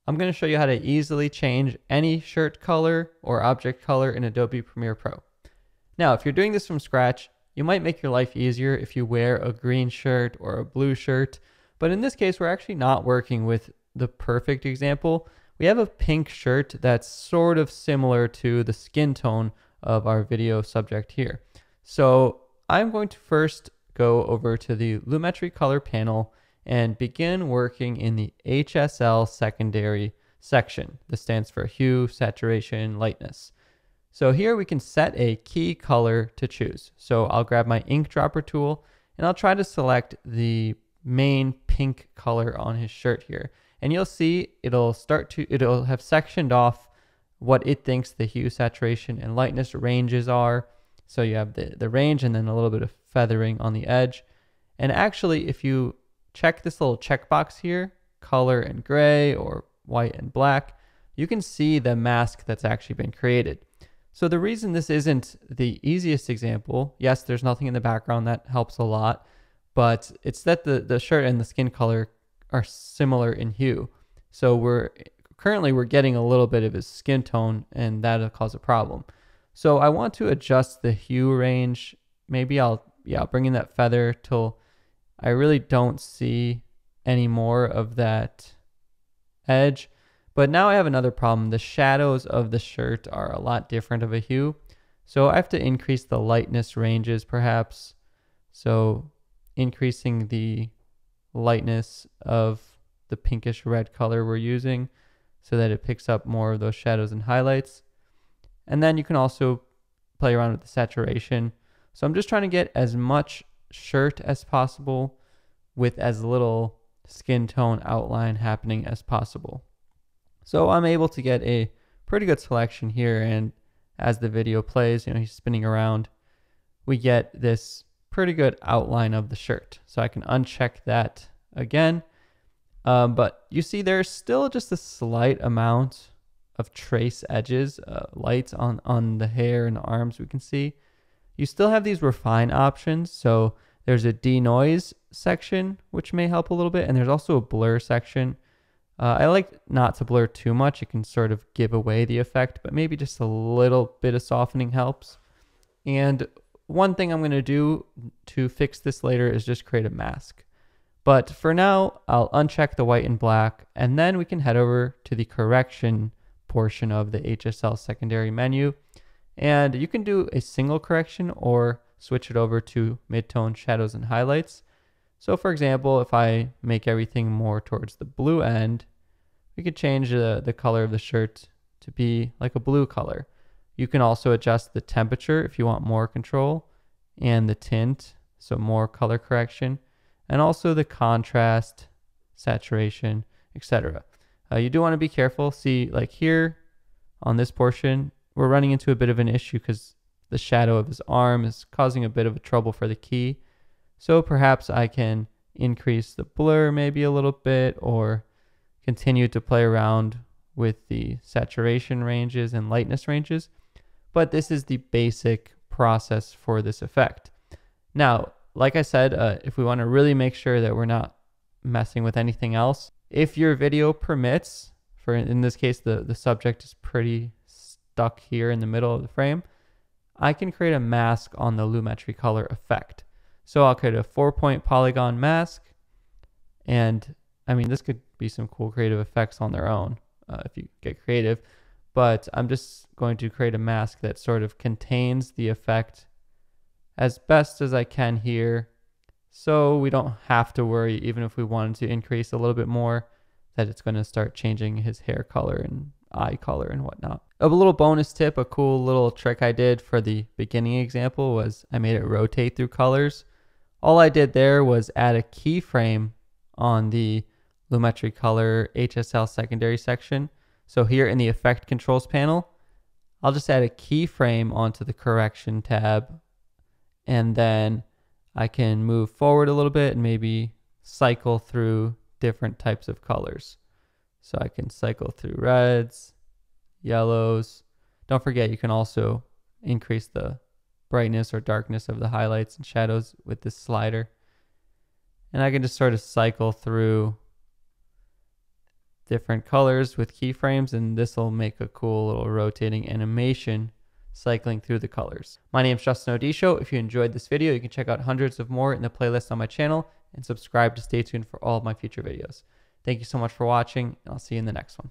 I'm going to show you how to easily change any shirt color or object color in Adobe Premiere Pro. Now, if you're doing this from scratch, you might make your life easier if you wear a green shirt or a blue shirt, but in this case, we're actually not working with the perfect example. We have a pink shirt that's sort of similar to the skin tone of our video subject here. So I'm going to first go over to the Lumetri color panel and begin working in the HSL secondary section. This stands for hue, saturation, lightness. So here we can set a key color to choose. So I'll grab my ink dropper tool and I'll try to select the main pink color on his shirt here. And you'll see it'll have sectioned off what it thinks the hue, saturation, and lightness ranges are. So you have the range and then a little bit of feathering on the edge. And actually, if you check this little checkbox here, color and gray or white and black, you can see the mask that's actually been created. So the reason this isn't the easiest example, yes, there's nothing in the background, that helps a lot, but it's that the shirt and the skin color are similar in hue. So we're getting a little bit of his skin tone, and that'll cause a problem. So I want to adjust the hue range. Maybe I'll bring in that feather till I really don't see any more of that edge. But now I have another problem. The shadows of the shirt are a lot different of a hue. So I have to increase the lightness ranges perhaps. So increasing the lightness of the pinkish red color we're using so that it picks up more of those shadows and highlights. And then you can also play around with the saturation. So I'm just trying to get as much shirt as possible with as little skin tone outline happening as possible. So I'm able to get a pretty good selection here, and as the video plays, he's spinning around, we get this pretty good outline of the shirt. So I can uncheck that again, but you see there's still just a slight amount of trace edges, lights on the hair and the arms we can see. You still have these refine options, so there's a denoise section, which may help a little bit, and there's also a blur section. I like not to blur too much. It can sort of give away the effect, but maybe just a little bit of softening helps. And one thing I'm going to do to fix this later is just create a mask. But for now, I'll uncheck the white and black, and then we can head over to the correction portion of the HSL secondary menu. And you can do a single correction or switch it over to mid-tone shadows and highlights. So for example, if I make everything more towards the blue end, we could change the color of the shirt to be like a blue color. You can also adjust the temperature if you want more control, and the tint, so more color correction, and also the contrast, saturation, etc. You do want to be careful. See, like here on this portion, we're running into a bit of an issue because the shadow of his arm is causing a bit of a trouble for the key. So perhaps I can increase the blur maybe a little bit, or continue to play around with the saturation ranges and lightness ranges. But this is the basic process for this effect. Now, like I said, if we want to really make sure that we're not messing with anything else, if your video permits, for in this case, the subject is pretty stuck here in the middle of the frame, I can create a mask on the Lumetri color effect. So I'll create a 4-point polygon mask, and I mean, this could be some cool creative effects on their own if you get creative, but I'm just going to create a mask that sort of contains the effect as best as I can here, so we don't have to worry, even if we wanted to increase a little bit more, that it's going to start changing his hair color and eye color and whatnot. A little bonus tip, a cool little trick I did for the beginning example was I made it rotate through colors. All I did there was add a keyframe on the Lumetri color HSL secondary section. So here in the effect controls panel, I'll just add a keyframe onto the correction tab, and then I can move forward a little bit and maybe cycle through different types of colors. So I can cycle through reds, yellows. Don't forget, you can also increase the brightness or darkness of the highlights and shadows with this slider. And I can just sort of cycle through different colors with keyframes, and this will make a cool little rotating animation cycling through the colors. My name is Justin Odisho. If you enjoyed this video, you can check out hundreds of more in the playlist on my channel and subscribe to stay tuned for all of my future videos. Thank you so much for watching, and I'll see you in the next one.